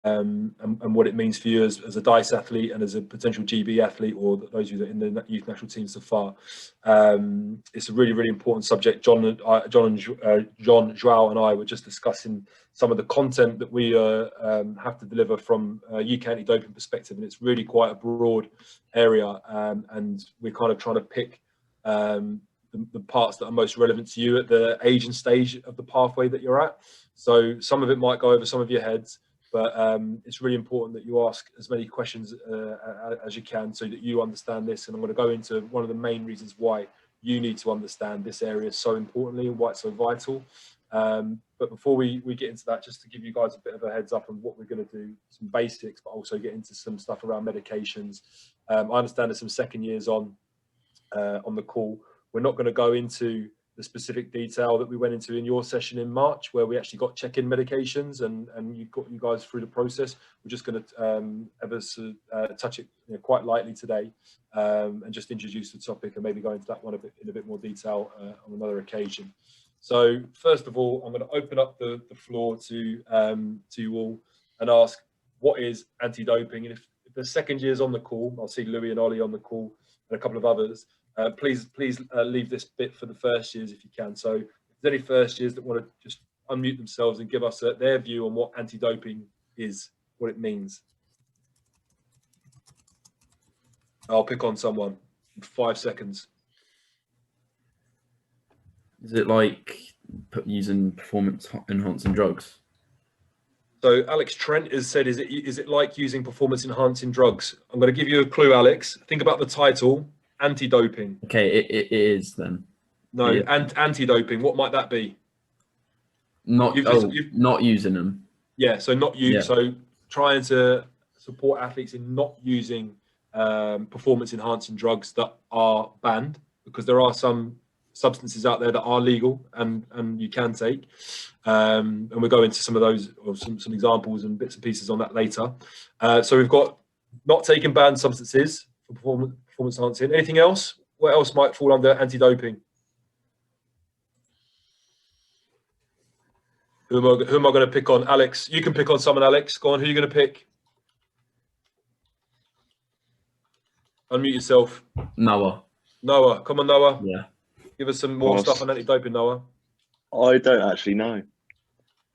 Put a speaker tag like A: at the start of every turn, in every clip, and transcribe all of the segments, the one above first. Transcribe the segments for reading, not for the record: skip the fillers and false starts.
A: and what it means for you as a DiSE athlete and as a potential GB athlete, or those of you that are in the youth national team so far. It's a really, really important subject. John, Joao and I were just discussing some of the content that we have to deliver from a UK anti-doping perspective, and it's really quite a broad area, and we're kind of trying to pick the parts that are most relevant to you at the age and stage of the pathway that you're at. So some of it might go over some of your heads, but it's really important that you ask as many questions as you can so that you understand this. And I'm going to go into one of the main reasons why you need to understand this area so importantly and why it's so vital. But before we get into that, just to give you guys a bit of a heads up on what we're going to do, some basics, but also get into some stuff around medications. I understand there's some second years on the call. We're not going to go into the specific detail that we went into in your session in March, where we actually got check-in medications and you got you guys through the process. We're just going to touch it quite lightly today, and just introduce the topic and maybe go into that one in a bit more detail on another occasion. So first of all, I'm going to open up the floor to you all and ask, what is anti-doping? And if the second year's on the call, I'll see Louis and Ollie on the call and a couple of others. Please leave this bit for the first years if you can. So if there's any first years that want to just unmute themselves and give us their view on what anti-doping is, what it means. I'll pick on someone in 5 seconds.
B: Is it like using performance enhancing drugs?
A: So Alex Trent has said, is it like using performance enhancing drugs? I'm going to give you a clue, Alex. Think about the title. Anti-doping.
B: Okay, it is then.
A: No, and anti-doping. What might that be?
B: Not using them.
A: Yeah, so not use. Yeah. So trying to support athletes in not using performance enhancing drugs that are banned, because there are some substances out there that are legal and you can take. And we'll go into some of those, or some examples and bits and pieces on that later. So we've got not taking banned substances for performance enhancing. Anything else? What else might fall under anti-doping? Who am I going to pick on? Alex, you can pick on someone, Alex. Go on, who are you going to pick? Unmute yourself.
B: Noah.
A: Noah, come on, Noah.
B: Yeah.
A: Give us some more stuff on anti-doping, Noah.
C: I don't actually know.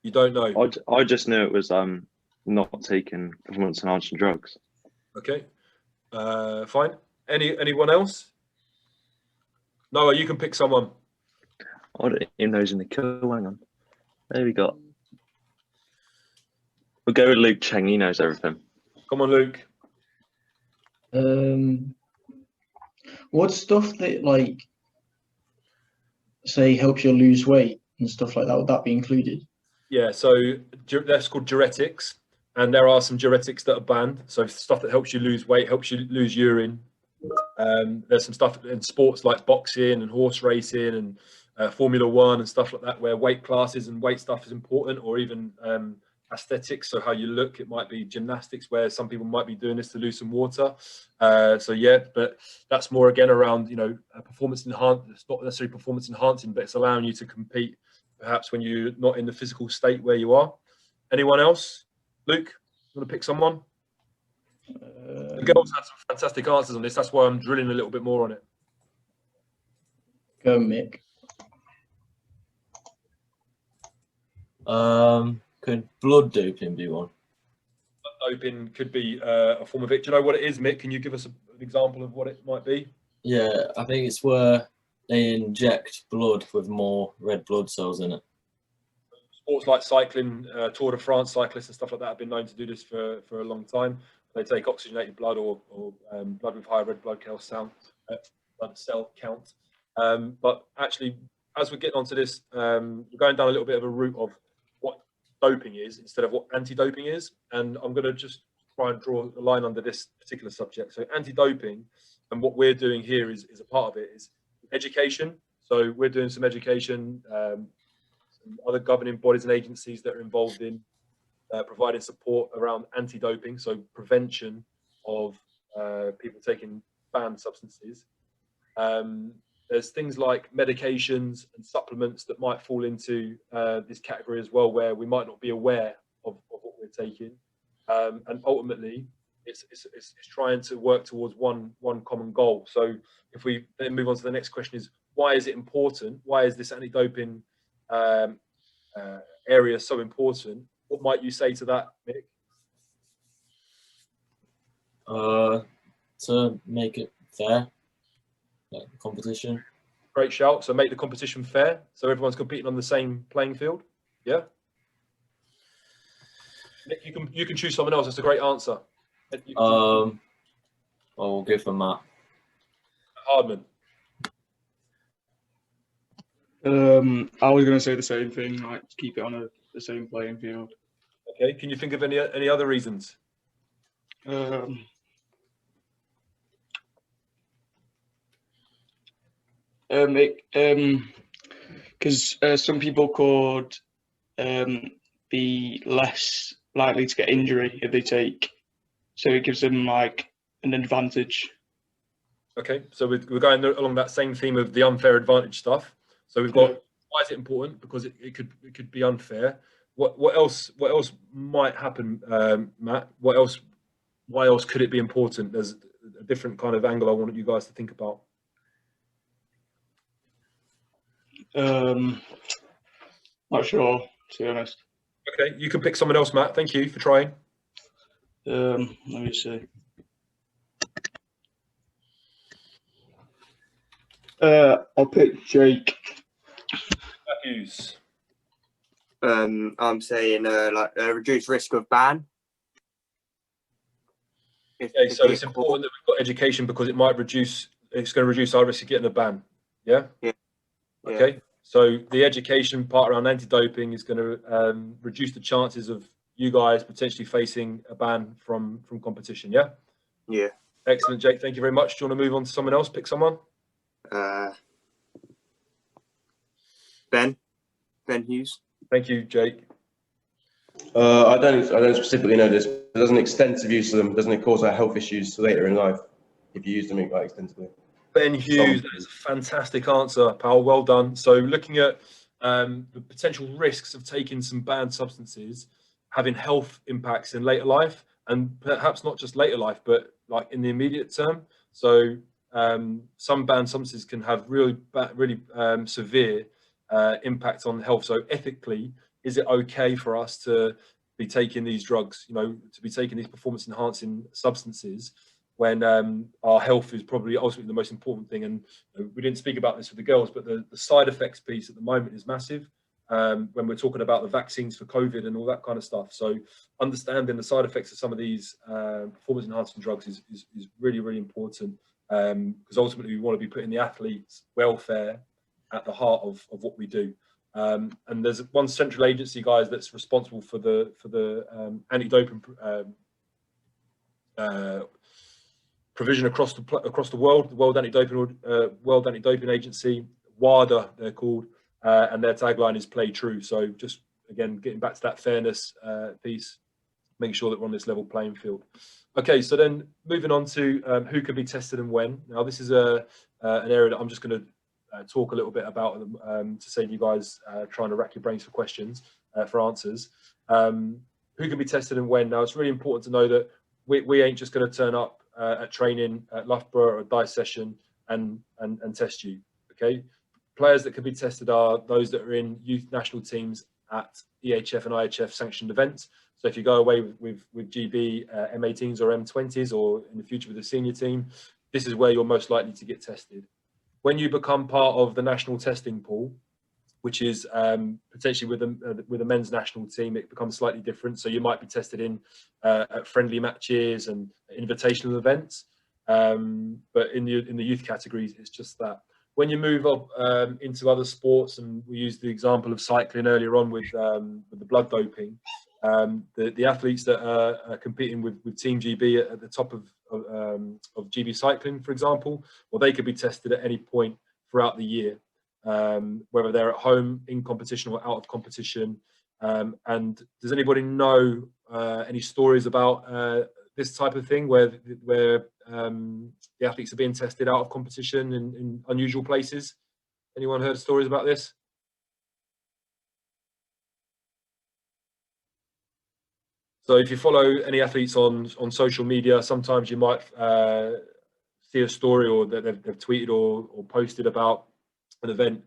A: You don't know?
C: I just knew it was not taking performance enhancing drugs.
A: Okay. Fine. Anyone else? Noah, you can pick someone.
C: I don't even know who's in the queue. Hang on. There we go. We'll go with Luke Cheng. He knows everything.
A: Come on, Luke.
D: What's stuff that, like, say, helps you lose weight and stuff like that? Would that be included?
A: Yeah, so that's called diuretics, and there are some diuretics that are banned. So stuff that helps you lose weight, helps you lose urine. There's some stuff in sports like boxing and horse racing and Formula One and stuff like that, where weight classes and weight stuff is important, or even aesthetics, so how you look. It might be gymnastics, where some people might be doing this to lose some water. So yeah, but that's more again around, performance enhancing. It's not necessarily performance enhancing, but it's allowing you to compete perhaps when you're not in the physical state where you are. Anyone else? Luke, you want to pick someone? The girls had some fantastic answers on this. That's why I'm drilling a little bit more on it.
D: Go, Mick.
E: Could blood doping be one?
A: Blood doping could be a form of it. Do you know what it is, Mick? Can you give us an example of what it might be?
E: Yeah, I think it's where they inject blood with more red blood cells in it.
A: Sports like cycling, Tour de France cyclists and stuff like that have been known to do this for a long time. They take oxygenated blood or blood with high red blood cell count. But actually, as we're getting onto this, we're going down a little bit of a route of what doping is instead of what anti-doping is. And I'm going to just try and draw a line under this particular subject. So anti-doping, and what we're doing here is a part of it, is education. So we're doing some education, some other governing bodies and agencies that are involved in providing support around anti-doping, so prevention of people taking banned substances. There's things like medications and supplements that might fall into this category as well, where we might not be aware of what we're taking. and ultimately it's trying to work towards one common goal. So if we then move on to the next question, is why is it important? Why is this anti-doping area so important? What might you say to that, Mick?
E: To make it fair, like competition.
A: Great shout. So make the competition fair, so everyone's competing on the same playing field. Yeah. Nick, you can choose someone else. That's a great answer.
E: We'll give them that.
A: Hardman.
F: I was going to say the same thing, like to keep it on the same playing field.
A: Okay. Can you think of any other reasons?
F: Because some people could be less likely to get injury if they take, so it gives them like an advantage.
A: Okay, so we're going along that same theme of the unfair advantage stuff. So we've got why is it important? Because it could be unfair. What else might happen, Matt? Why else could it be important? There's a different kind of angle I wanted you guys to think about.
F: Not sure, to be honest.
A: Okay, you can pick someone else, Matt. Thank you for trying.
F: Let me see. I'll pick Jake.
A: Matthews.
G: I'm saying like reduce risk of ban.
A: Okay, so it's important that we've got education because it might reduce. It's going to reduce our risk of getting a ban. Yeah.
G: Yeah.
A: Okay. So the education part around anti-doping is going to reduce the chances of you guys potentially facing a ban from competition. Yeah.
G: Yeah.
A: Excellent, Jake. Thank you very much. Do you want to move on to someone else? Pick someone.
G: Ben Hughes.
A: Thank you, Jake.
H: I don't specifically know this. But there's an extensive use of them. Doesn't it cause health issues later in life if you use them like extensively?
A: Ben Hughes, that is a fantastic answer, pal. Well done. So looking at the potential risks of taking some banned substances, having health impacts in later life, and perhaps not just later life, but like in the immediate term. So some banned substances can have really severe impact on health. So ethically, is it okay for us to be taking these drugs, to be taking these performance enhancing substances when our health is probably ultimately the most important thing? And we didn't speak about this with the girls, but the side effects piece at the moment is massive when we're talking about the vaccines for COVID and all that kind of stuff. So understanding the side effects of some of these performance enhancing drugs is really, really important, because ultimately we want to be putting the athlete's welfare at the heart of what we do. And there's one central agency, guys, that's responsible for the anti-doping provision across the world. The World Anti-Doping Agency, WADA, they're called, and their tagline is "Play True." So just again, getting back to that fairness piece, making sure that we're on this level playing field. Okay, so then moving on to who can be tested and when. Now this is an area that I'm just going to talk a little bit about to save you guys trying to rack your brains for questions, for answers. Who can be tested and when? Now it's really important to know that we ain't just going to turn up at training at Loughborough or a DiSE session and test you. Okay, players that can be tested are those that are in youth national teams at EHF and IHF sanctioned events. So if you go away with GB M18s or M20s, or in the future with the senior team, this is where you're most likely to get tested. When you become part of the national testing pool, which is potentially with a men's national team, it becomes slightly different. So you might be tested in at friendly matches and invitational events, but in the youth categories, it's just that. When you move up into other sports, and we used the example of cycling earlier on with the blood doping, the athletes that are competing with Team GB at the top of GB cycling, for example, well, they could be tested at any point throughout the year. Whether they're at home, in competition, or out of competition. And does anybody know any stories about this type of thing where the athletes are being tested out of competition in unusual places? Anyone heard stories about this? So if you follow any athletes on social media, sometimes you might see a story or that they've tweeted or posted about an event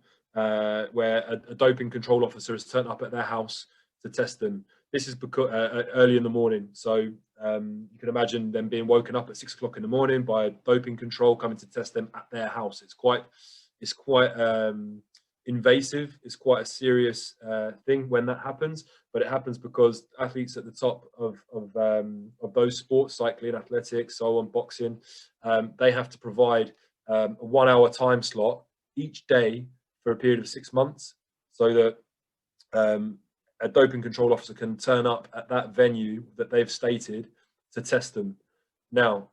A: where a doping control officer has turned up at their house to test them. This is because early in the morning. So you can imagine them being woken up at 6 o'clock in the morning by a doping control coming to test them at their house. It's quite invasive. It's quite a serious thing when that happens, but it happens because athletes at the top of those sports, cycling, athletics, so on, boxing, they have to provide a 1 hour time slot each day for a period of 6 months, so that a doping control officer can turn up at that venue that they've stated to test them. Now,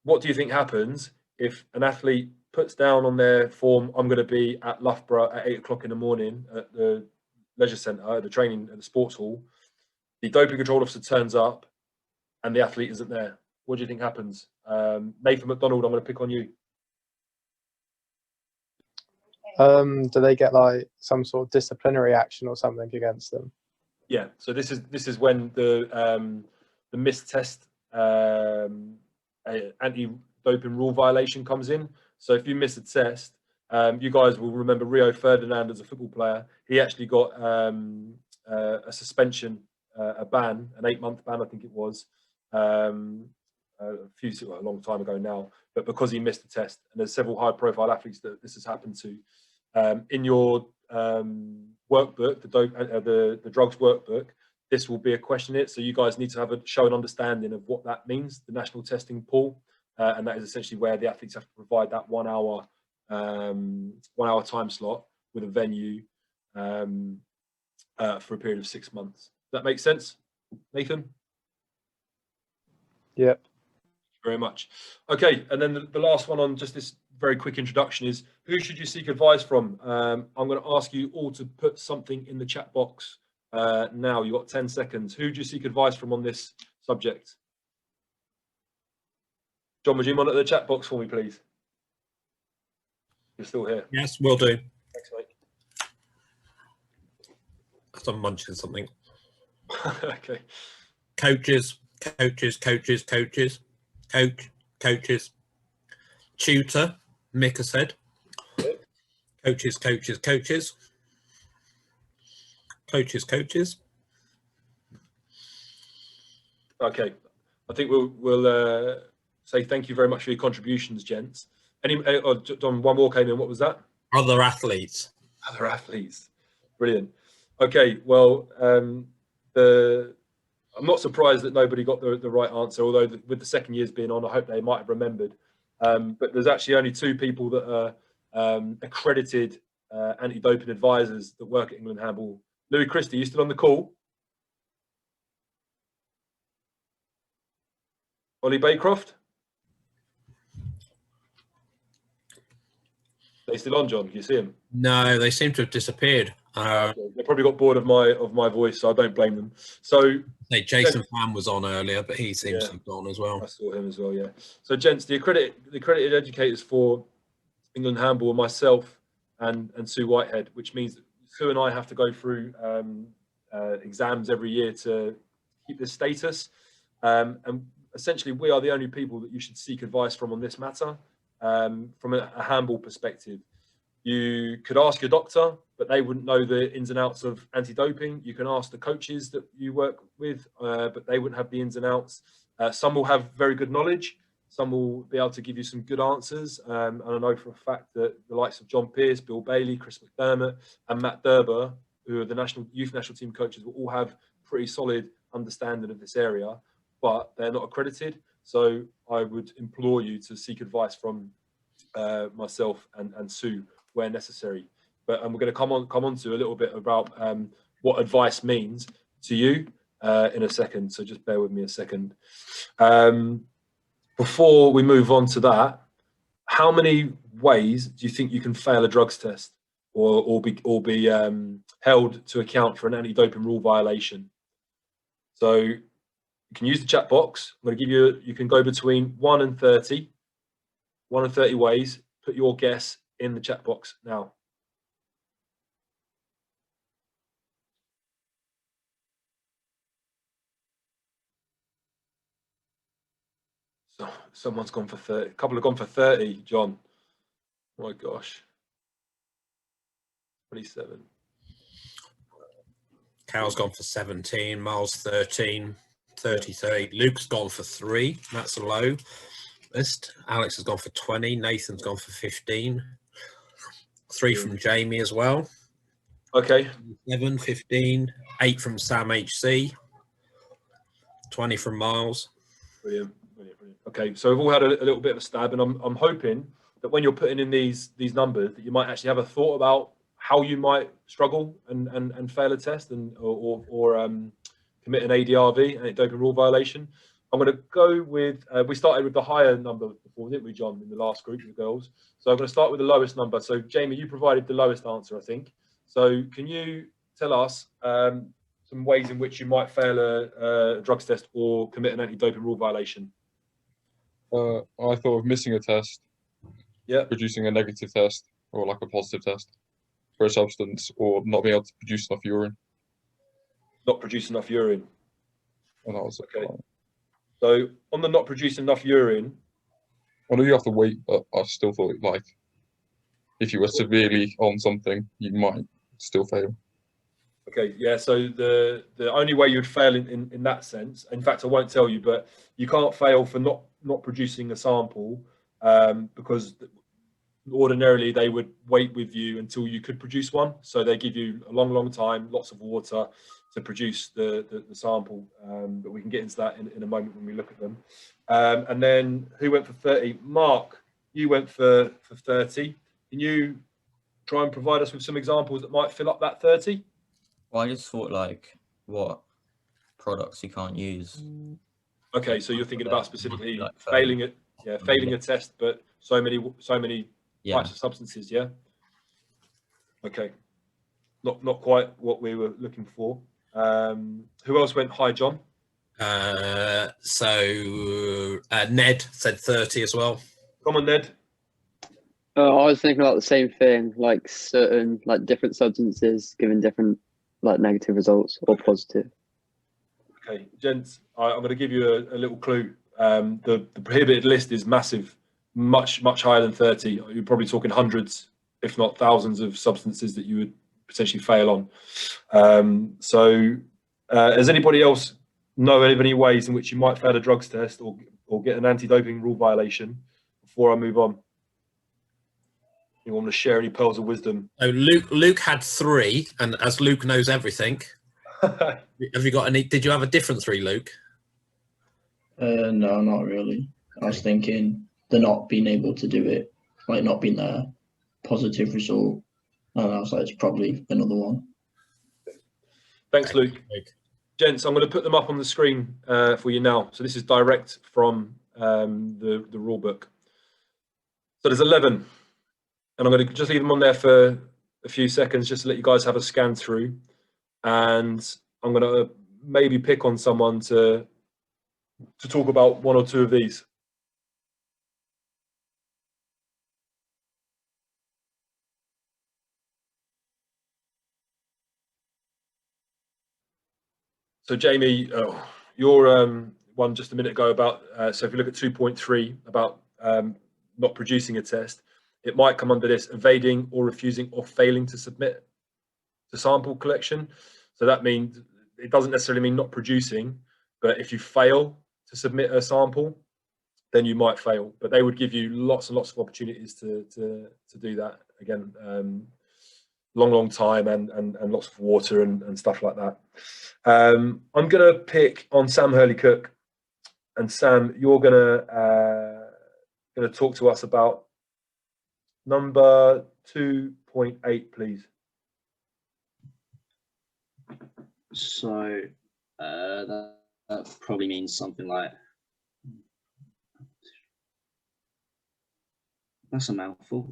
A: what do you think happens if an athlete puts down on their form, I'm going to be at Loughborough at 8 o'clock in the morning at the leisure centre, the training at the sports hall, the doping control officer turns up and the athlete isn't there? What do you think happens? Nathan McDonald, I'm going to pick on you.
I: Do they get like some sort of disciplinary action or something against them?
A: Yeah, so this is when the missed test anti-doping rule violation comes in. So if you miss a test, you guys will remember Rio Ferdinand as a football player. He actually got a suspension, a ban, an 8-month ban, I think it was, a long time ago now. But because he missed the test, and there's several high-profile athletes that this has happened to. In your workbook, the drugs workbook, this will be a questionnaire. So you guys need to show an understanding of what that means, the national testing pool. And that is essentially where the athletes have to provide that 1 hour, 1 hour time slot with a venue for a period of 6 months. Does that make sense, Nathan?
I: Yep.
A: Very much. Okay, and then the last one on just this very quick introduction is, who should you seek advice from? I'm going to ask you all to put something in the chat box now. You've got 10 seconds. Who do you seek advice from on this subject? John, would you monitor the chat box for me, please? You're still here.
J: Yes, will do.
A: Thanks, mate.
J: Because I'm munching something.
A: Okay.
J: Coaches. Tutor, Mick has said. Coaches.
A: Okay. I think we'll say thank you very much for your contributions, gents. Don, one more came in. What was that?
J: Other athletes.
A: Other athletes. Brilliant. Okay. Well, I'm not surprised that nobody got the right answer, although with the second years being on, I hope they might have remembered. But there's actually only 2 people that are accredited anti-doping advisors that work at England Handball. Louis Christie, you still on the call? Ollie Baycroft? They still on, John? Can you see him?
J: No, they seem to have disappeared.
A: They probably got bored of my voice, so I don't blame them. So
J: Jason Pham was on earlier, but he seems to have gone as well.
A: I saw him as well, yeah. So, gents, the accredited educators for England Handball are myself and Sue Whitehead, which means that Sue and I have to go through exams every year to keep this status. And essentially, we are the only people that you should seek advice from on this matter, from a handball perspective. You could ask your doctor, but they wouldn't know the ins and outs of anti-doping. You can ask the coaches that you work with, but they wouldn't have the ins and outs. Some will have very good knowledge. Some will be able to give you some good answers. And I know for a fact that the likes of John Pearce, Bill Bailey, Chris McDermott, and Matt Derber, who are the youth national team coaches, will all have pretty solid understanding of this area, but they're not accredited. So I would implore you to seek advice from myself and Sue where necessary. But we're going to come on to a little bit about what advice means to you in a second. So just bear with me a second. Before we move on to that, how many ways do you think you can fail a drugs test or be held to account for an anti-doping rule violation? So you can use the chat box. I'm going to give you can go between 1 and 30. 1 and 30 ways. Put your guess in the chat box now. Someone's gone for 30. A couple have gone for 30, John. Oh my gosh. 27.
J: Cal's gone for 17, Miles 13, 33. Luke's gone for 3. That's a low list. Alex has gone for 20. Nathan's gone for 15. 3 from Jamie as well.
A: Okay.
J: 7, 15. 8 from Sam HC. 20 from Miles.
A: Brilliant. Okay, so we've all had a little bit of a stab, and I'm hoping that when you're putting in these numbers, that you might actually have a thought about how you might struggle and fail a test or commit an ADRV, anti-doping rule violation. I'm going to go with, we started with the higher number before, didn't we, John, in the last group of the girls? So I'm going to start with the lowest number. So Jamie, you provided the lowest answer, I think. So can you tell us some ways in which you might fail a drugs test or commit an anti-doping rule violation?
K: I thought of missing a test, producing a negative test or like a positive test for a substance, or not being able to produce enough urine.
A: Not produce enough urine.
K: And that was
A: okay. So on the not producing enough urine,
K: I know you have to wait, but I still thought like if you were severely on something, you might still fail.
A: Okay, yeah. So the only way you'd fail in that sense, in fact, I won't tell you, but you can't fail for not producing a sample because ordinarily they would wait with you until you could produce one. So they give you a long time, lots of water to produce the sample. But we can get into that in a moment when we look at them. And then who went for 30? Mark, you went for 30. Can you try and provide us with some examples that might fill up that 30?
L: Well, I just thought like what products you can't use.
A: Okay, so you're thinking about specifically like failing a test, but so many types of substances, yeah. Okay, not quite what we were looking for. Who else went high, John?
J: Ned said 30 as well.
A: Come on, Ned.
M: I was thinking about the same thing, like certain different substances giving different negative results or positive.
A: Okay, gents, I'm going to give you a little clue. The prohibited list is massive, much higher than 30. You're probably talking hundreds, if not thousands, of substances that you would potentially fail on. Does anybody else know of any ways in which you might fail a drugs test or get an anti-doping rule violation before I move on? You want to share any pearls of wisdom?
J: So Luke had 3, and as Luke knows everything, have you got any? Did you have a different 3, Luke?
D: No, not really. I was thinking the not being able to do it, not being there, positive result. And I was like, it's probably another one.
A: Thanks, Luke. Gents, I'm going to put them up on the screen for you now. So this is direct from the rule book. So there's 11. And I'm going to just leave them on there for a few seconds, just to let you guys have a scan through. And I'm going to maybe pick on someone to talk about 1 or 2 of these. So Jamie, your one just a minute ago about, so if you look at 2.3 about not producing a test, it might come under this: evading or refusing or failing to submit to sample collection. So that means it doesn't necessarily mean not producing, but if you fail to submit a sample, then you might fail. But they would give you lots and lots of opportunities to do that. Again, long time and lots of water and stuff like that. I'm gonna pick on Sam Hurley-Cook, and Sam, you're gonna talk to us about number 2.8, please.
N: So that probably means something like, that's a mouthful.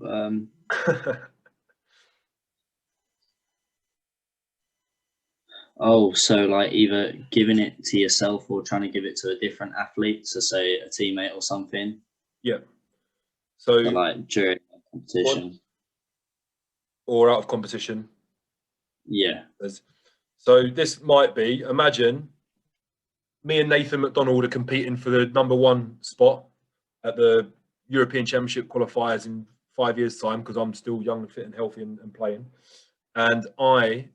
N: Oh, so either giving it to yourself or trying to give it to a different athlete, so say a teammate or something.
A: Yeah. So
N: during a competition.
A: Or out of competition.
N: Yeah.
A: So this might be, imagine me and Nathan McDonald are competing for the #1 spot at the European Championship qualifiers in 5 years' time, because I'm still young and fit and healthy and playing, and I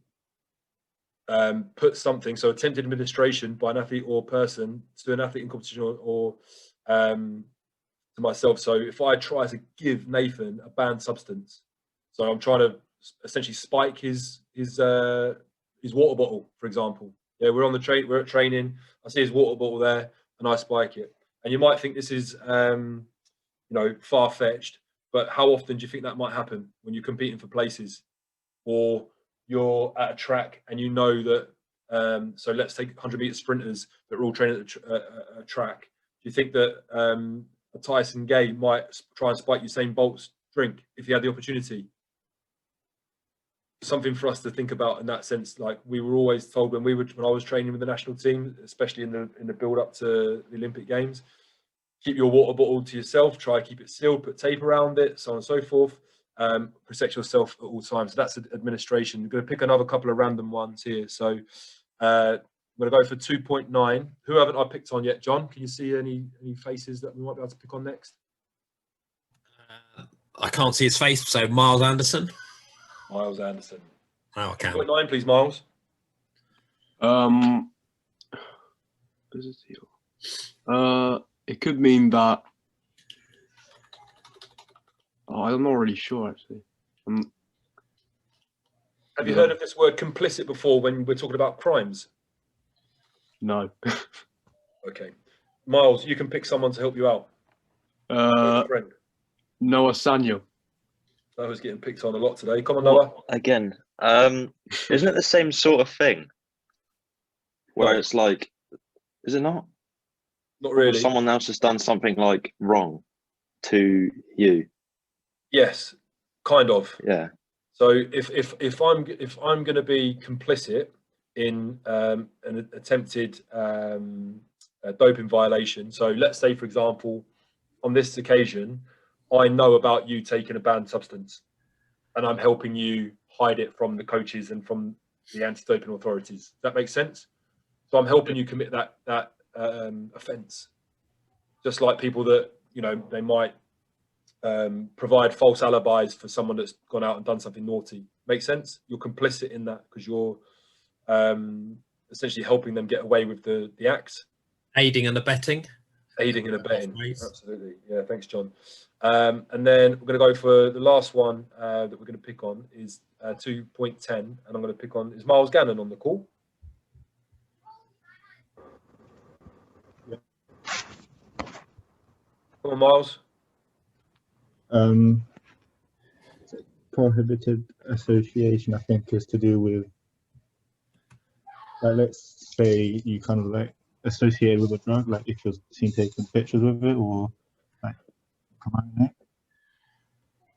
A: put something, so attempted administration by an athlete or person to an athlete in competition or to myself. So if I try to give Nathan a banned substance, so I'm trying to essentially spike his water bottle, for example. Yeah, we're at training. I see his water bottle there, and I spike it. And you might think this is far-fetched, but how often do you think that might happen when you're competing for places, or you're at a track and you know that? So let's take 100-meter sprinters that are all training at a track. Do you think that a Tyson Gay might try and spike Usain Bolt's drink if he had the opportunity? Something for us to think about in that sense. Like, we were always told when I was training with the national team, especially in the build up to the Olympic Games, keep your water bottle to yourself, try to keep it sealed, put tape around it, so on and so forth. Protect yourself at all times. So that's administration. I'm going to pick another couple of random ones here. So I'm going to go for 2.9. Who haven't I picked on yet? John, can you see any faces that we might be able to pick on next?
J: I can't see his face, so Miles Anderson.
A: Miles Anderson.
J: Oh, I can.
A: 2.9, please, Miles.
O: It could mean that. Oh, I'm not really sure, actually.
A: Have you heard of this word complicit before when we're talking about crimes?
O: No.
A: Okay. Miles, you can pick someone to help you out.
O: Noah Sanyo.
A: That was getting picked on a lot today. Come on, Noah.
C: Again, isn't it the same sort of thing? Where it's like, is it not?
A: Not really.
C: Someone else has done something like wrong to you.
A: Yes, kind of.
C: Yeah.
A: So if I'm going to be complicit in an attempted doping violation, so let's say, for example, on this occasion, I know about you taking a banned substance, and I'm helping you hide it from the coaches and from the anti-doping authorities. Does that make sense? So I'm helping you commit that offence. Just like people that, they might provide false alibis for someone that's gone out and done something naughty. Make sense? You're complicit in that because you're essentially helping them get away with the acts.
J: Aiding and abetting.
A: Aiding and abetting. Absolutely. Yeah, thanks, John. And then we're going to go for the last one that we're going to pick on is 2.10, and I'm going to pick on, is Miles Gannon on the call? Yeah. Come on, Miles.
P: Prohibited association, I think, is to do with, let's say you kind of like associate with a drug, like if you're seen taking pictures with it or like promoting it.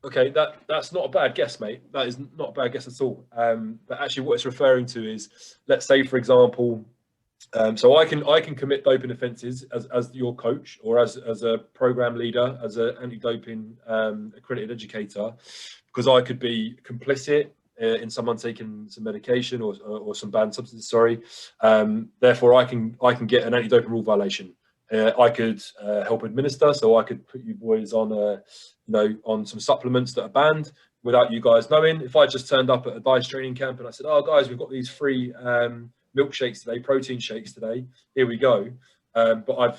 A: Okay, that's not a bad guess, mate. That is not a bad guess at all. But actually, what it's referring to is, let's say, for example, so I can commit doping offences as your coach or as a program leader, as an anti-doping accredited educator, because I could be complicit in someone taking some medication or some banned substances. Sorry, therefore I can get an anti-doping rule violation. I could help administer, so I could put you boys on on some supplements that are banned without you guys knowing. If I just turned up at a DiSE training camp and I said, "Oh guys, we've got these free milkshakes today, protein shakes today. Here we go," but I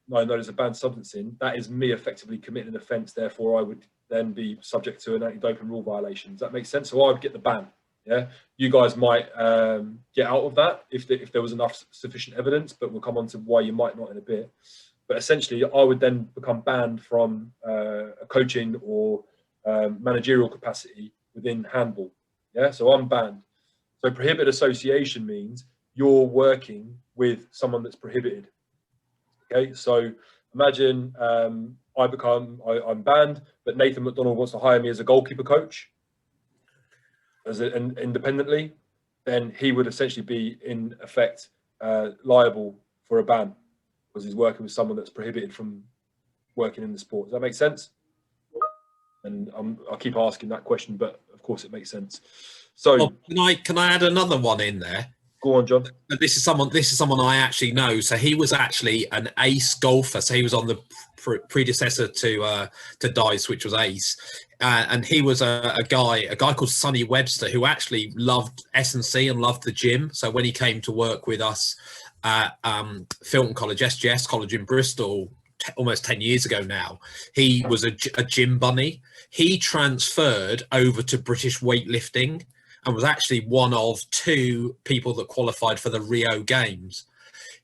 A: know there's a banned substance in. That is me effectively committing an offence. Therefore, I would then be subject to an anti-doping rule violation. Does that make sense? So I would get the ban. Yeah, you guys might get out of that if there was enough sufficient evidence, but we'll come on to why you might not in a bit. But essentially, I would then become banned from a coaching or managerial capacity within handball. Yeah, so I'm banned. So prohibited association means you're working with someone that's prohibited. Okay, so imagine I'm banned, but Nathan McDonald wants to hire me as a goalkeeper coach, independently, then he would essentially be in effect liable for a ban because he's working with someone that's prohibited from working in the sport. Does that make sense? And I'll keep asking that question, but of course it makes sense. So
J: can I add another one in there?
A: Go on, John.
J: This is someone I actually know. So he was actually an ace golfer. So he was on the predecessor to DiSE, which was Ace, and he was a guy called Sonny Webster, who actually loved S&C and loved the gym. So when he came to work with us at Filton College, SGS College in Bristol, almost 10 years ago now, he was a gym bunny. He transferred over to British weightlifting and was actually one of 2 people that qualified for the Rio Games.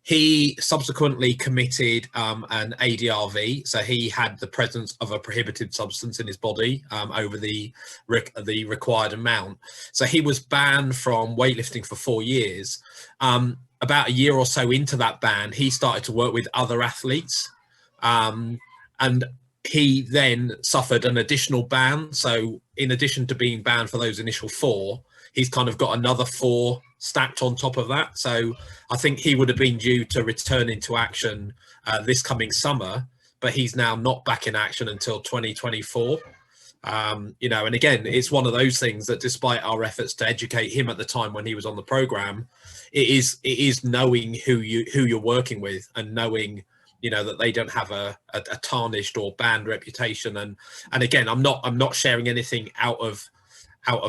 J: He subsequently committed an ADRV, so he had the presence of a prohibited substance in his body over the required amount. So he was banned from weightlifting for 4 years. About a year or so into that ban, he started to work with other athletes, and he then suffered an additional ban. So in addition to being banned for those initial 4, he's kind of got another 4 stacked on top of that. So I think he would have been due to return into action this coming summer, but he's now not back in action until 2024. You know, and again, it's one of those things that despite our efforts to educate him at the time when he was on the program, it is knowing who you're working with and knowing, you know, that they don't have a tarnished or banned reputation. And again, I'm not sharing anything out of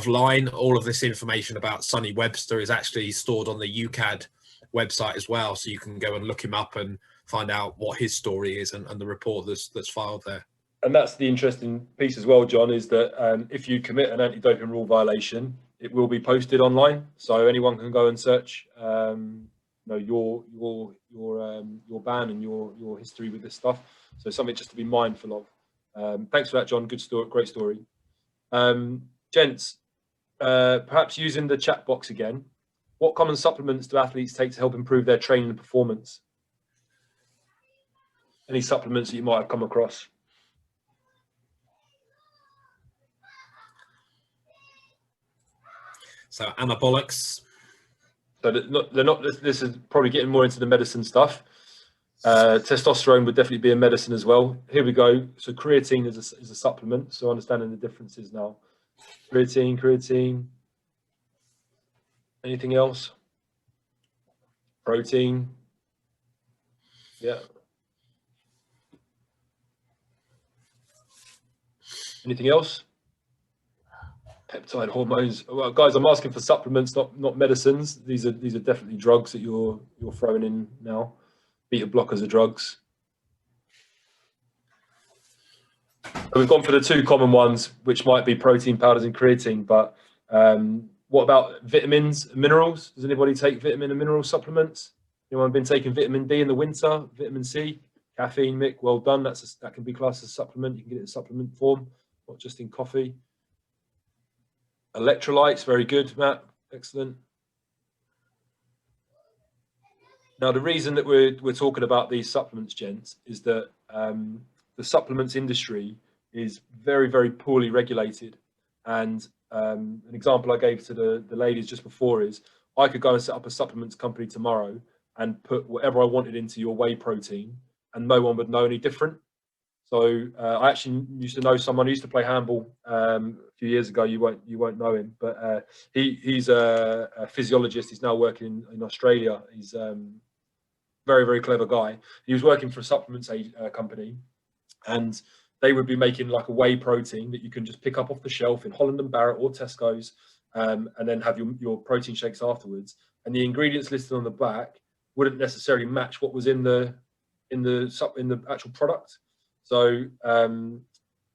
J: line. All of this information about Sonny Webster is actually stored on the UCAD website as well, so you can go and look him up and find out what his story is and the report that's filed there.
A: And that's the interesting piece as well, John, is that if you commit an anti-doping rule violation, it will be posted online, so anyone can go and search you know, your ban and your history with this stuff. So something just to be mindful of. Thanks for that, John. Good story, great story. Gents, perhaps using the chat box again, what common supplements do athletes take to help improve their training and performance? Any supplements that you might have come across?
J: So anabolics.
A: So they're not. This is probably getting more into the medicine stuff. Testosterone would definitely be a medicine as well. Here we go. So creatine is a supplement. So understanding the differences now. Creatine. Anything else? Protein. Yeah. Anything else? Peptide hormones. Well, guys, I'm asking for supplements, not medicines. These are definitely drugs that you're throwing in now. Beta blockers are drugs. So we've gone for the 2 common ones, which might be protein powders and creatine. But what about vitamins and minerals? Does anybody take vitamin and mineral supplements? Anyone been taking vitamin D in the winter? Vitamin C, caffeine, Mick. Well done. That can be classed as a supplement. You can get it in supplement form, not just in coffee. Electrolytes, very good, Matt. Excellent. Now, the reason that we're talking about these supplements, gents, is that the supplements industry is very, very poorly regulated. And an example I gave to the ladies just before is I could go and set up a supplements company tomorrow and put whatever I wanted into your whey protein, and no one would know any different. So I actually used to know someone who used to play handball a few years ago. You won't know him, but he's a physiologist. He's now working in Australia. He's very, very clever guy. He was working for a supplements company, and they would be making like a whey protein that you can just pick up off the shelf in Holland and Barrett or Tesco's, and then have your protein shakes afterwards. And the ingredients listed on the back wouldn't necessarily match what was in the actual product. So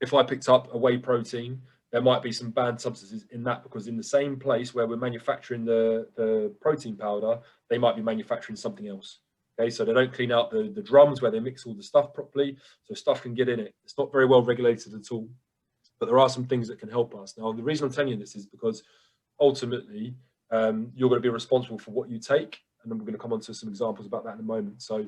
A: if I picked up a whey protein, there might be some banned substances in that, because in the same place where we're manufacturing the protein powder, they might be manufacturing something else. Okay, so they don't clean out the drums where they mix all the stuff properly, so stuff can get in it. It's not very well regulated at all, but there are some things that can help us. Now, the reason I'm telling you this is because ultimately you're going to be responsible for what you take, and then we're going to come on to some examples about that in a moment. So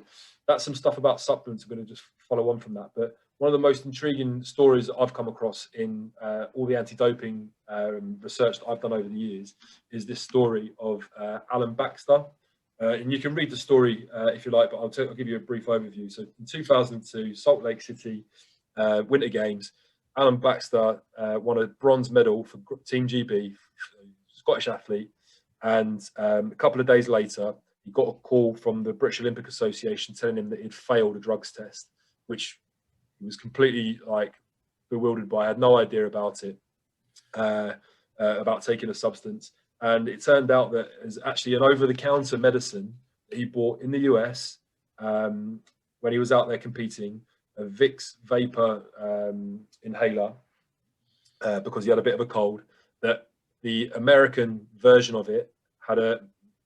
A: that's some stuff about supplements. I'm going to just follow on from that. But one of the most intriguing stories that I've come across in all the anti-doping research that I've done over the years is this story of Alan Baxter. And you can read the story if you like, but I'll give you a brief overview. So in 2002, Salt Lake City Winter Games, Alan Baxter won a bronze medal for Team GB, Scottish athlete. And a couple of days later, he got a call from the British Olympic Association telling him that he'd failed a drugs test, which He was completely like bewildered by it, had no idea about it, about taking a substance. And it turned out that it's actually an over-the-counter medicine that he bought in the US when he was out there competing, a Vicks vapor inhaler, because he had a bit of a cold, that the American version of it had a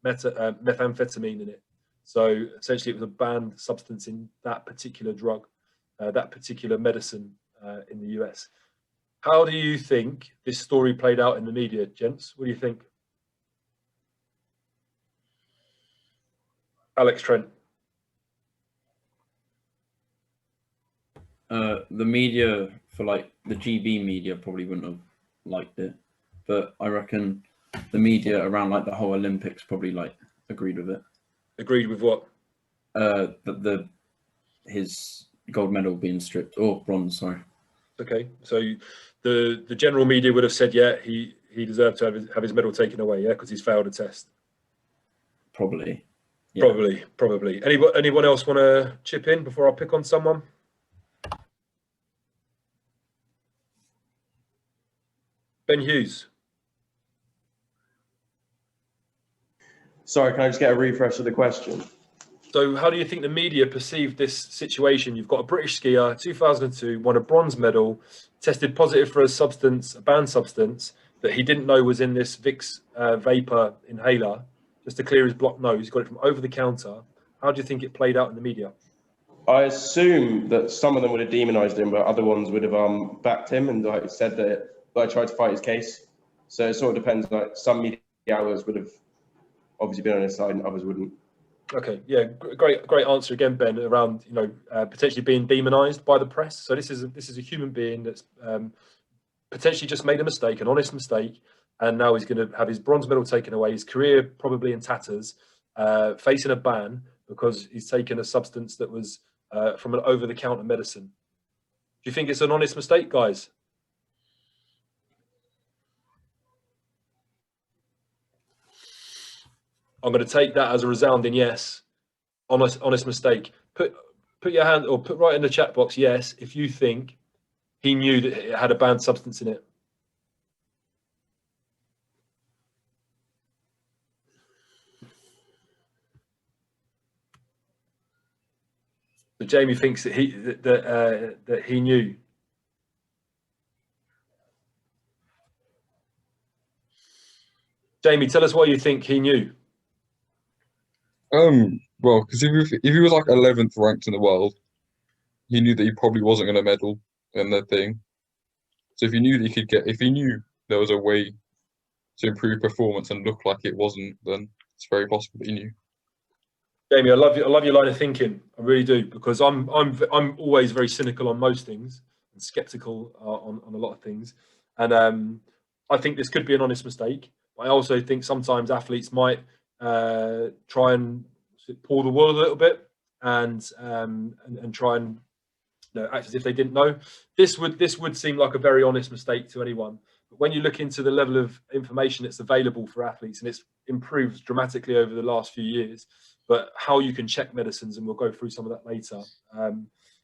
A: methamphetamine in it. So essentially it was a banned substance in that particular drug, that particular medicine in the US. How do you think this story played out in the media, gents? What do you think? Alex Trent.
B: The media, for like the GB media, probably wouldn't have liked it, but I reckon the media around like the whole Olympics probably like agreed with it.
A: Agreed with what?
B: That his gold medal being stripped, or bronze, sorry.
A: Okay, so the general media would have said, yeah, he deserved to have his medal taken away, yeah, because he's failed a test.
B: Probably. Yeah.
A: Probably. Anyone else want to chip in before I pick on someone? Ben Hughes.
H: Sorry, can I just get a refresh of the question?
A: So how do you think the media perceived this situation? You've got a British skier, 2002, won a bronze medal, tested positive for a substance, a banned substance, that he didn't know was in this Vicks vapor inhaler, just to clear his blocked nose. He's got it from over the counter. How do you think it played out in the media?
H: I assume that some of them would have demonised him, but other ones would have backed him and like said that I tried to fight his case. So it sort of depends. Like some media outlets would have obviously been on his side, and others wouldn't.
A: Okay, yeah, great answer again, Ben. Around potentially being demonised by the press. So this is a human being that's potentially just made a mistake, an honest mistake, and now he's going to have his bronze medal taken away, his career probably in tatters, facing a ban because he's taken a substance that was from an over-the-counter medicine. Do you think it's an honest mistake, guys? I'm going to take that as a resounding yes. Honest mistake. Put your hand, or put right in the chat box yes if you think he knew that it had a banned substance in it. So Jamie thinks that he knew. Jamie, tell us what you think he knew.
K: Well, because if he was like 11th ranked in the world, he knew that he probably wasn't going to medal in that thing. So if he knew that if he knew there was a way to improve performance and look like it wasn't, then it's very possible that he knew.
A: Jamie, I love your line of thinking. I really do, because I'm always very cynical on most things and skeptical on a lot of things, and I think this could be an honest mistake. But I also think sometimes athletes might try and pull the wool a little bit and try and act as if they didn't know. This would seem like a very honest mistake to anyone. But when you look into the level of information that's available for athletes, and it's improved dramatically over the last few years, but how you can check medicines, and we'll go through some of that later.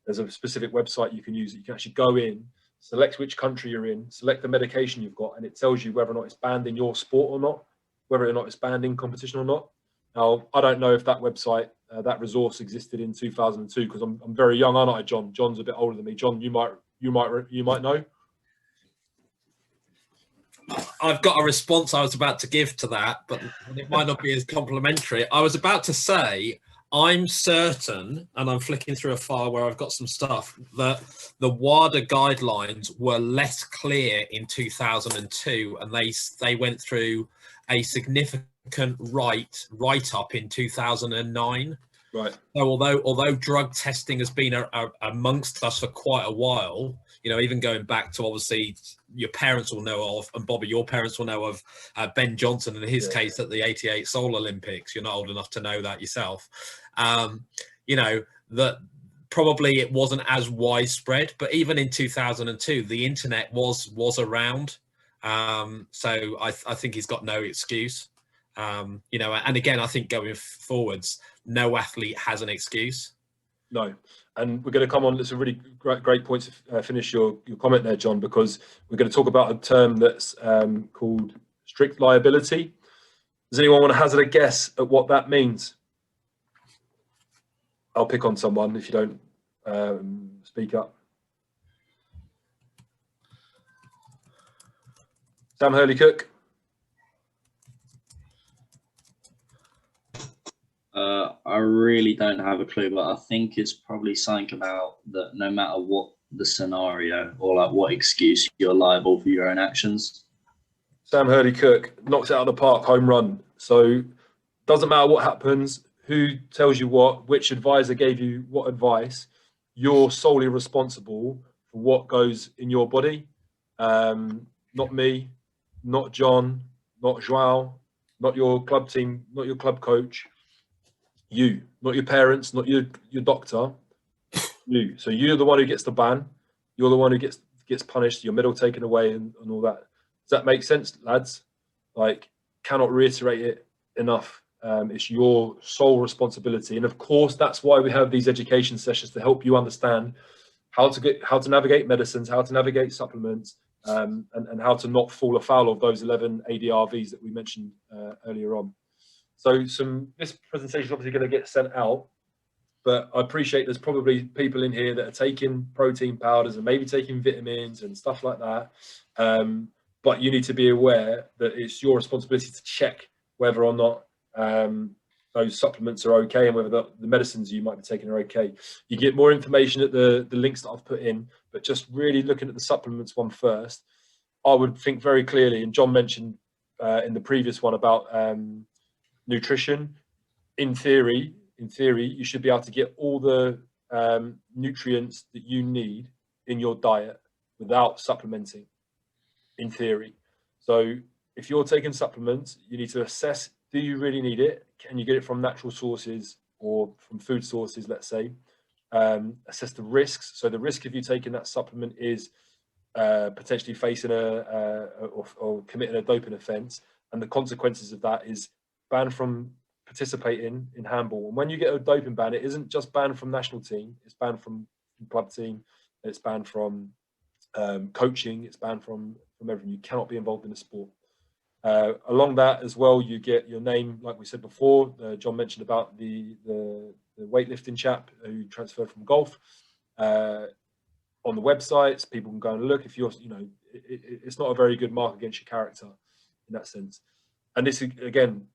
A: There's a specific website you can use that you can actually go in, select which country you're in, select the medication you've got, and it tells you whether or not it's banned in your sport or not, whether or not it's banned in competition or not. Now, I don't know if that website, that resource existed in 2002, because I'm very young, aren't I, John? John's a bit older than me. John, you might know.
J: I've got a response I was about to give to that, but it might not be as complimentary. I was about to say, I'm certain, and I'm flicking through a file where I've got some stuff, that the WADA guidelines were less clear in 2002, and they went through a significant write-up in 2009.
A: Right.
J: So although drug testing has been amongst us for quite a while, even going back to, obviously, your parents will know of, and Bobby, your parents will know of Ben Johnson in his case at the '88 Seoul Olympics. You're not old enough to know that yourself. That probably it wasn't as widespread, but even in 2002, the internet was around. So I think he's got no excuse. And again, I think going forwards, no athlete has an excuse.
A: No, and we're going to come on. It's a really great point to finish your comment there, John, because we're going to talk about a term that's called strict liability. Does anyone want to hazard a guess at what that means? I'll pick on someone if you don't speak up. Sam Hurley-Cook.
N: I really don't have a clue, but I think it's probably something about that no matter what the scenario or like what excuse, you're liable for your own actions.
A: Sam Hurley-Cook knocks it out of the park, home run. So doesn't matter what happens, who tells you what, which advisor gave you what advice, you're solely responsible for what goes in your body. Not me, not John, not Joao, not your club team, not your club coach. You, not your parents, not your doctor. You. So you're the one who gets the ban. You're the one who gets punished. Your medal taken away and all that. Does that make sense, lads? Like, cannot reiterate it enough. It's your sole responsibility, and of course, that's why we have these education sessions to help you understand how to navigate medicines, how to navigate supplements, and how to not fall afoul of those 11 ADRVs that we mentioned earlier on. So this presentation is obviously going to get sent out, but I appreciate there's probably people in here that are taking protein powders and maybe taking vitamins and stuff like that. But you need to be aware that it's your responsibility to check whether or not those supplements are okay and whether the medicines you might be taking are okay. You get more information at the links that I've put in, but just really looking at the supplements one first, I would think very clearly, and John mentioned in the previous one about nutrition. In theory, you should be able to get all the nutrients that you need in your diet without supplementing, in theory. So if you're taking supplements, you need to assess, do you really need it? Can you get it from natural sources or from food sources, let's say? Assess the risks. So the risk of you taking that supplement is potentially facing or committing a doping offence, and the consequences of that is banned from participating in handball. And when you get a doping ban, it isn't just banned from national team, it's banned from club team, it's banned from coaching, it's banned from everything. You cannot be involved in a sport. Along that as well, you get your name, like we said before. John mentioned about the weightlifting chap who transferred from golf. On the websites, people can go and look. If you're, it's not a very good mark against your character in that sense. And this, again,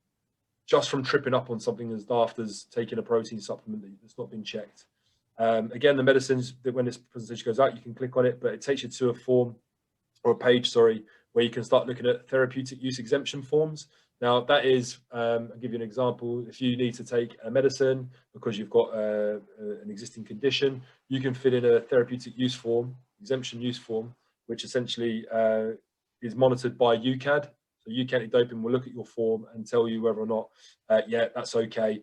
A: just from tripping up on something as daft as taking a protein supplement that's not been checked. Again, the medicines, that when this presentation goes out, you can click on it, but it takes you to a form or a page, sorry, where you can start looking at therapeutic use exemption forms. Now, that is, I'll give you an example. If you need to take a medicine because you've got an existing condition, you can fill in a therapeutic use form, exemption use form, which essentially is monitored by UCAD. So UK Anti-Doping will look at your form and tell you whether or not, yeah, that's okay.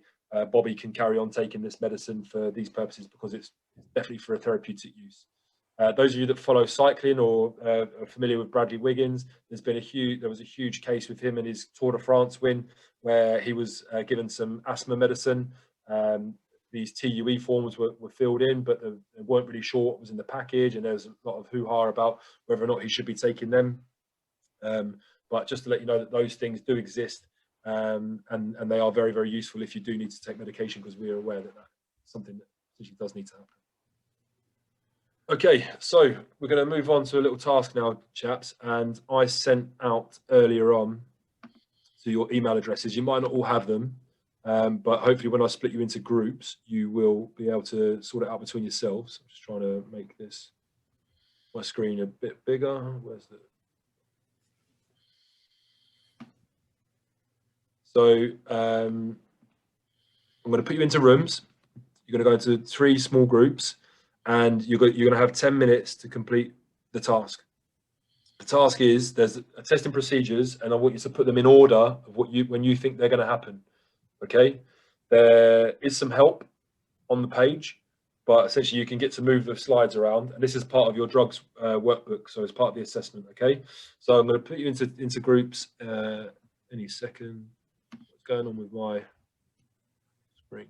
A: Bobby can carry on taking this medicine for these purposes because it's definitely for a therapeutic use. Those of you that follow cycling or are familiar with Bradley Wiggins, there was a huge case with him and his Tour de France win, where he was given some asthma medicine. These TUE forms were filled in, but they weren't really sure what was in the package, and there was a lot of hoo-ha about whether or not he should be taking them. But just to let you know that those things do exist, and they are very, very useful if you do need to take medication, because we are aware that that's something that essentially does need to happen. Okay, so we're going to move on to a little task now, chaps, and I sent out earlier on to your email addresses. You might not all have them, but hopefully when I split you into groups, you will be able to sort it out between yourselves. I'm just trying to make my screen a bit bigger. Where's the... So I'm going to put you into rooms. You're going to go into 3 small groups, and you're going to have 10 minutes to complete the task. The task is, there's a test and procedures, and I want you to put them in order of when you think they're going to happen. Okay, there is some help on the page, but essentially you can get to move the slides around, and this is part of your drugs workbook, so it's part of the assessment. Okay, so I'm going to put you into groups. Any second. What's going on with my screen?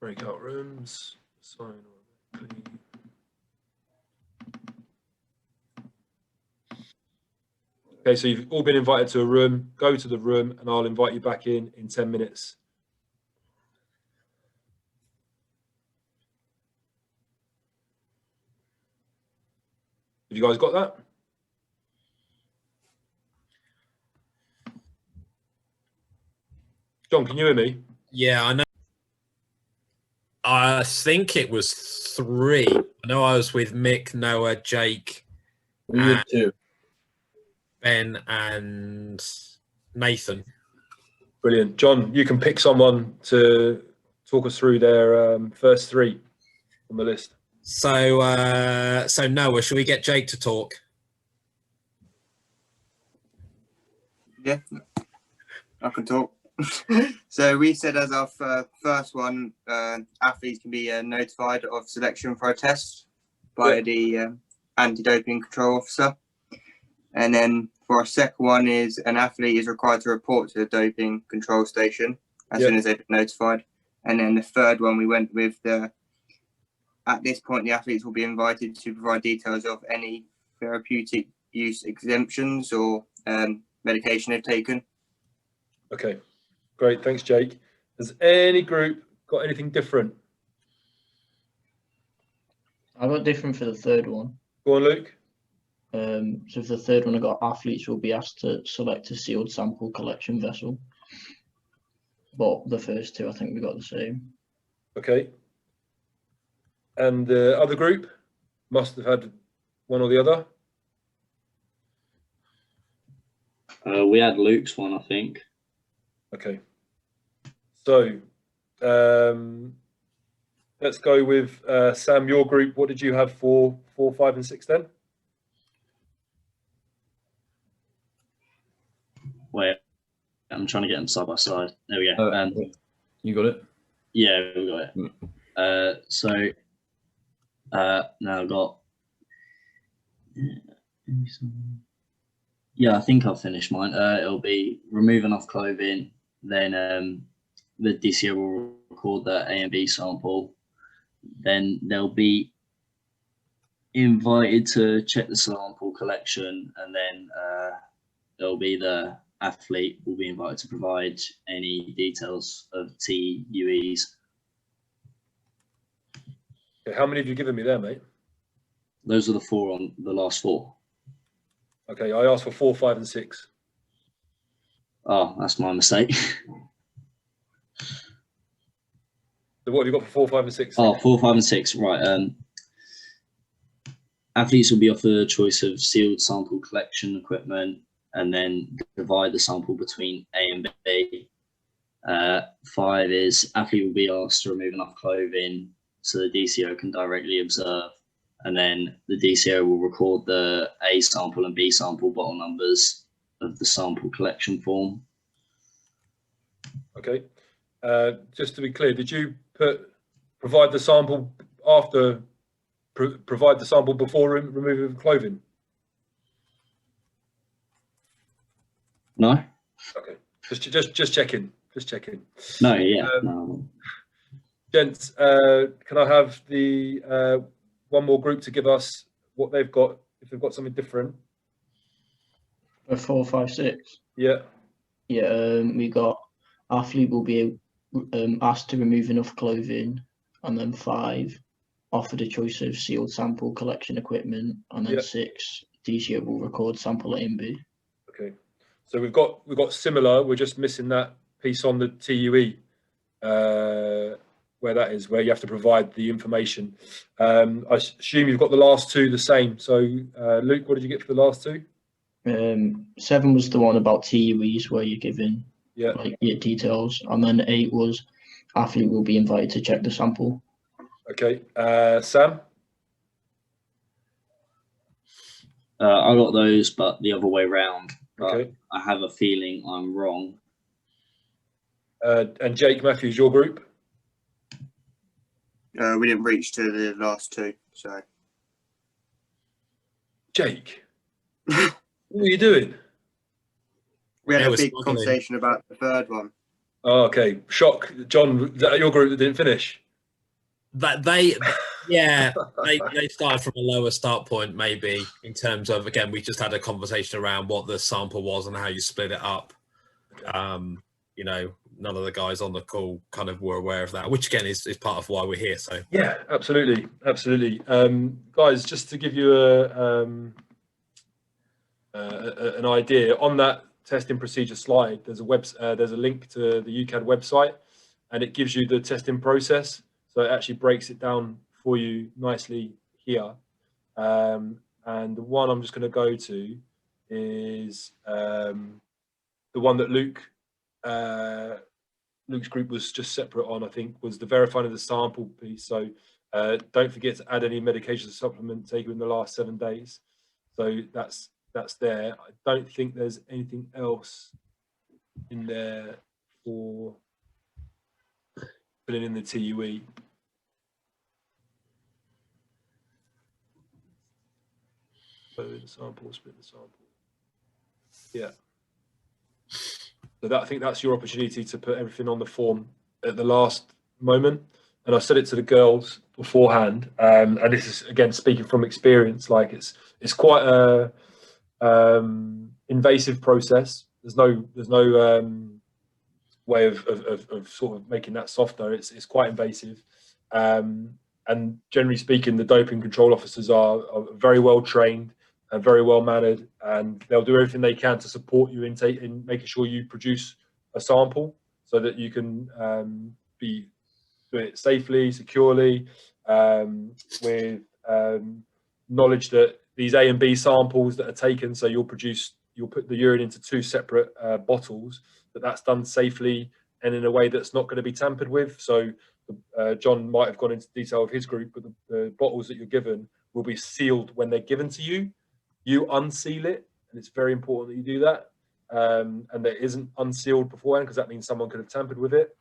A: Breakout rooms. Sign automatically. Okay, so you've all been invited to a room. Go to the room, and I'll invite you back in 10 minutes. Have you guys got that? John, can you hear me?
J: Yeah, I know. I think it was 3. I know I was with Mick, Noah, Jake,
E: We were 2.
A: Ben, and Nathan. Brilliant. John, you can pick someone to talk us through their first 3 on the list.
J: So Noah, should we get Jake to talk?
G: Yeah, I can talk. So we said as our first one, athletes can be notified of selection for a test by the anti-doping control officer. And then for our second one is an athlete is required to report to the doping control station as soon as they've been notified. And then the third one we went with at this point, the athletes will be invited to provide details of any therapeutic use exemptions or medication they've taken.
A: Okay, great. Thanks, Jake. Has any group got anything different?
D: I got different for the third one.
A: Go on, Luke.
D: So for the third one, I got athletes will be asked to select a sealed sample collection vessel. But the first 2, I think we got the same.
A: Okay. And the other group must have had one or the other.
N: We had Luke's one, I think.
A: Okay. So let's go with Sam, your group. What did you have for 4, 5, and 6 then?
N: Wait, I'm trying to get them side by side. There we go.
B: You got it?
N: Yeah, we got it. Now I've got. Yeah, I think I've finished mine. It'll be removing off clothing. Then the DCO will record the A and B sample. Then they'll be invited to check the sample collection, and then there'll be the athlete will be invited to provide any details of TUEs.
A: Okay, how many have you given me there, mate?
N: Those are the 4 on the last 4.
A: Okay, I asked for 4, 5, and 6.
N: Oh, that's my mistake.
A: So what have you got for 4, 5, and 6?
N: Oh, 4, 5, and 6. Right. Athletes will be offered a choice of sealed sample collection equipment, and then divide the sample between A and B. 5 is athlete will be asked to remove enough clothing so the DCO can directly observe, and then the DCO will record the A sample and B sample bottle numbers of the sample collection form.
A: Okay. Just to be clear, did you provide the sample after, provide the sample before removing of clothing?
N: No.
A: Okay. Just checking. Just checking.
N: No. Yeah. No.
A: Gents, can I have the one more group to give us what they've got, if they've got something different?
D: For 4, 5, 6.
A: Yeah.
D: Yeah. We got athlete will be asked to remove enough clothing, and then 5 offered a choice of sealed sample collection equipment, and then 6 DCO will record sample A and B.
A: Okay. So we've got similar. We're just missing that piece on the TUE, where that is, where you have to provide the information. I assume you've got the last 2 the same. So Luke, what did you get for the last 2?
D: 7 was the one about TUEs where you're given like your details, and then 8 was athlete will be invited to check the sample.
A: Okay. Sam?
N: I got those, but the other way round.
A: Okay.
N: I have a feeling I'm wrong.
A: And Jake Matthews, your group?
G: We didn't reach to the last 2, so.
A: Jake, what are you doing?
G: We had a big conversation about the third one.
A: Oh, okay. Shock. John, is that your group that didn't finish?
J: that they started from a lower start point, maybe, in terms of, again, we just had a conversation around what the sample was and how you split it up. You know, none of the guys on the call kind of were aware of that, which again is part of why we're here. So
A: yeah, absolutely. Guys, just to give you an idea on that testing procedure slide, there's a link to the UCAD website, and it gives you the testing process. So it actually breaks it down for you nicely here. And the one I'm just going to go to is the one that Luke's group was just separate on, I think, was the verifying of the sample piece. So don't forget to add any medication supplement taken in the last 7 days. So that's there. I don't think there's anything else in there for filling in the TUE. The sample, split the sample. Yeah. So I think that's your opportunity to put everything on the form at the last moment. And I said it to the girls beforehand, and this is again speaking from experience. Like it's quite a invasive process. There's no way of sort of making that softer. It's quite invasive, and generally speaking, the doping control officers are very well trained and very well mannered, and they'll do everything they can to support you in making sure you produce a sample so that you can be doing it safely, securely, with knowledge that these A and B samples that are taken, so you'll put the urine into 2 separate bottles, that's done safely and in a way that's not going to be tampered with. So John might have gone into detail of his group, but the bottles that you're given will be sealed when they're given to you. You unseal it, and it's very important that you do that, and that it isn't unsealed beforehand, because that means someone could have tampered with it.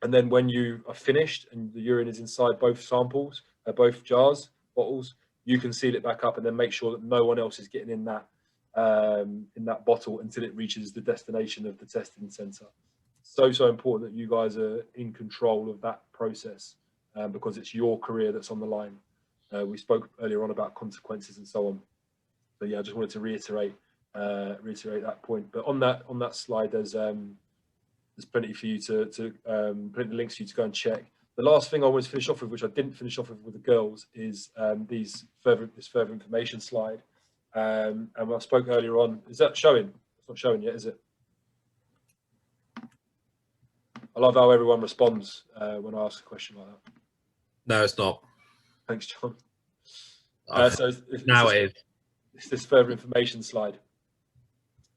A: And then when you are finished and the urine is inside both samples, both jars, bottles, you can seal it back up and then make sure that no one else is getting in that bottle until it reaches the destination of the testing center. So important that you guys are in control of that process, because it's your career that's on the line. We spoke earlier on about consequences and so on. So yeah, I just wanted to reiterate that point. But on that slide, there's plenty for you to plenty of links for you to go and check. The last thing I want to finish off with, which I didn't finish off with the girls, is this further information slide. And when I spoke earlier on, is that showing? It's not showing yet, is it? I love how everyone responds when I ask a question like that.
J: No, it's not.
A: Thanks, John.
J: So now it is.
A: It's this further information slide,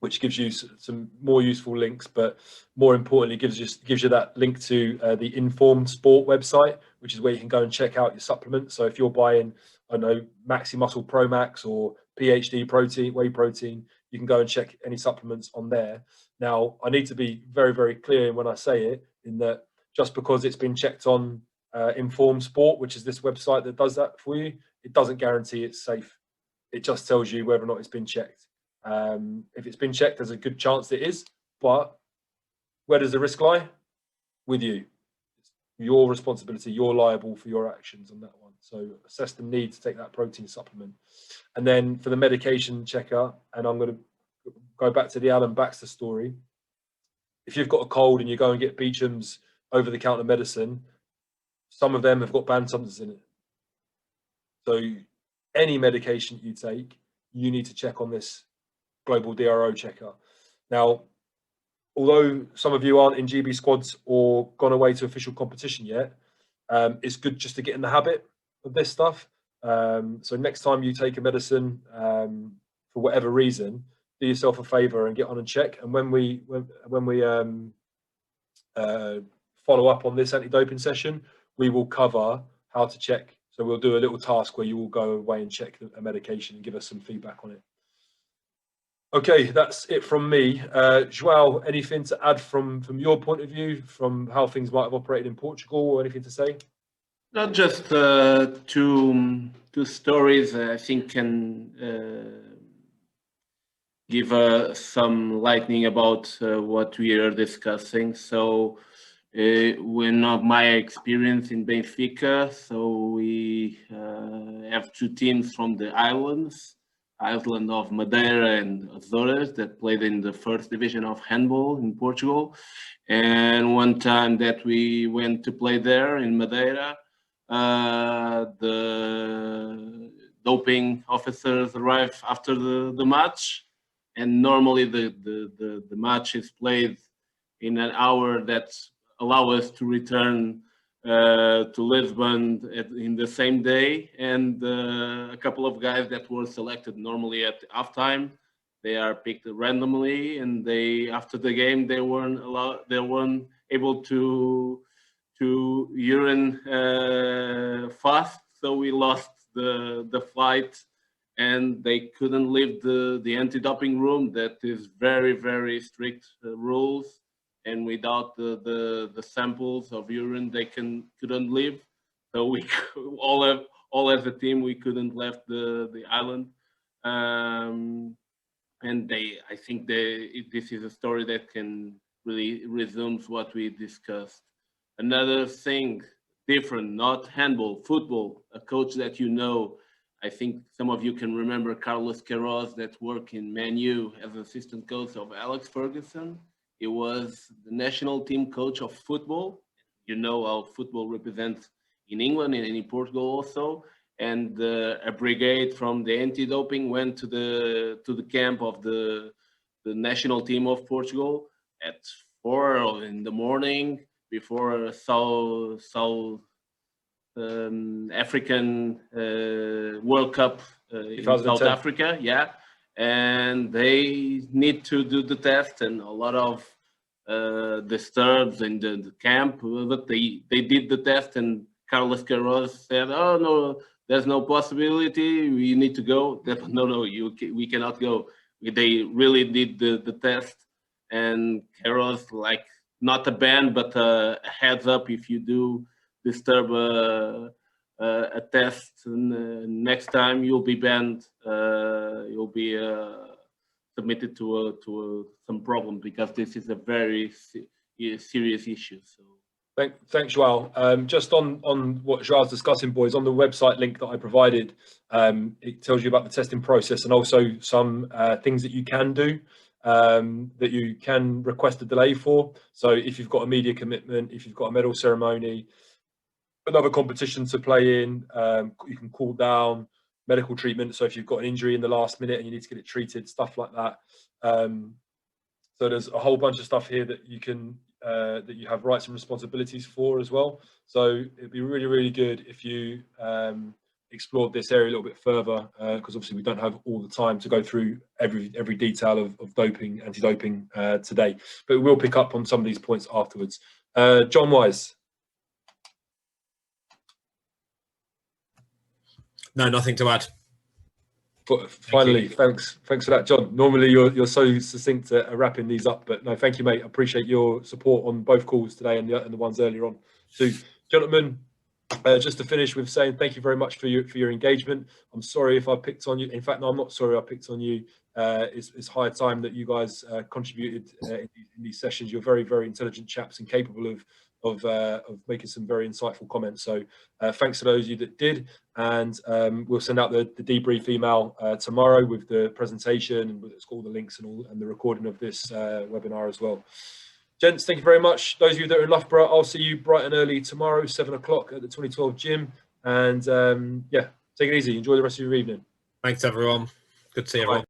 A: which gives you some more useful links, but more importantly, gives you that link to the Informed Sport website, which is where you can go and check out your supplements. So if you're buying, I don't know, Maxi Muscle Pro Max or PhD protein, whey protein, you can go and check any supplements on there. Now, I need to be very, very clear when I say it, in that just because it's been checked on Informed Sport, which is this website that does that for you, it doesn't guarantee it's safe. It just tells you whether or not it's been checked. If it's been checked, there's a good chance it is, but where does the risk lie? With you. It's your responsibility. You're liable for your actions on that one. So assess the need to take that protein supplement. And then for the medication checker, and I'm going to go back to the Alan Baxter story. If you've got a cold and you go and get Beecham's over-the-counter medicine, some of them have got banned substances in it. So any medication you take, you need to check on this global DRO checker. Now, although some of you aren't in GB squads or gone away to official competition yet, it's good just to get in the habit of this stuff. So next time you take a medicine, for whatever reason, do yourself a favor and get on and check. And when we follow up on this anti-doping session, we will cover how to check. So we'll do a little task where you will go away and check a medication and give us some feedback on it. Okay, that's it from me. João, anything to add from your point of view, from how things might have operated in Portugal, or anything to say?
Q: Not just two stories I think can give some lightning about what we are discussing. So When of my experience in Benfica, so we have two teams from the islands, island of Madeira and Azores, that played in the first division of handball in Portugal. And one time that we went to play there in Madeira, the doping officers arrived after the match, and normally the match is played in an hour that allow us to return to Lisbon in the same day. And a couple of guys that were selected normally at halftime, they are picked randomly, and they after the game they weren't able to urine fast, so we lost the flight, and they couldn't leave the anti-doping room. That is very strict rules. And without the samples of urine, they couldn't leave. So we all as a team, we couldn't left the island. And I think this is a story that can really resumes what we discussed. Another thing different, not handball, football. A coach that you know, I think some of you can remember Carlos Queiroz, that worked in Man U as assistant coach of Alex Ferguson. He was the national team coach of football. You know how football represents in England and in Portugal also. And a brigade from the anti-doping went to the camp of the national team of Portugal at 4 in the morning before South African World Cup in South Africa. Yeah. And they need to do the test, and a lot of disturbs in the camp, but they did the test, and Carlos Queiroz said, "Oh no, there's no possibility. We need to go." No, we cannot go. They really did the test, and Queiroz, like, not a ban, but a heads up: if you do disturb a test, next time you'll be banned. You'll be submitted to some problem, because this is a very serious issue. So
A: thanks, Joao. Just on what Joao's discussing, boys, on the website link that I provided, it tells you about the testing process and also some things that you can do, that you can request a delay for. So if you've got a media commitment, if you've got a medal ceremony, another competition to play in, you can call down medical treatment. So if you've got an injury in the last minute and you need to get it treated, stuff like that. So there's a whole bunch of stuff here that you can that you have rights and responsibilities for as well. So it'd be really good if you explored this area a little bit further, because obviously we don't have all the time to go through every detail of doping, anti-doping today, but we'll pick up on some of these points afterwards. John Wise.
J: No, nothing to add.
A: Finally, thanks for that, John. Normally you're so succinct at wrapping these up, but no, thank you, mate. I appreciate your support on both calls today and the ones earlier on. So, gentlemen, just to finish with saying thank you very much for your engagement. I'm sorry if I picked on you. In fact, no, I'm not sorry I picked on you. It's high time that you guys contributed in these sessions. You're very intelligent chaps and capable of making some very insightful comments. So thanks to those of you that did, and we'll send out the debrief email tomorrow with the presentation and with all the links and the recording of this webinar as well. Gents, thank you very much. Those of you that are in Loughborough, I'll see you bright and early tomorrow, 7 o'clock at the 2012 gym. And yeah, take it easy. Enjoy the rest of your evening.
J: Thanks, everyone. Good to see everyone.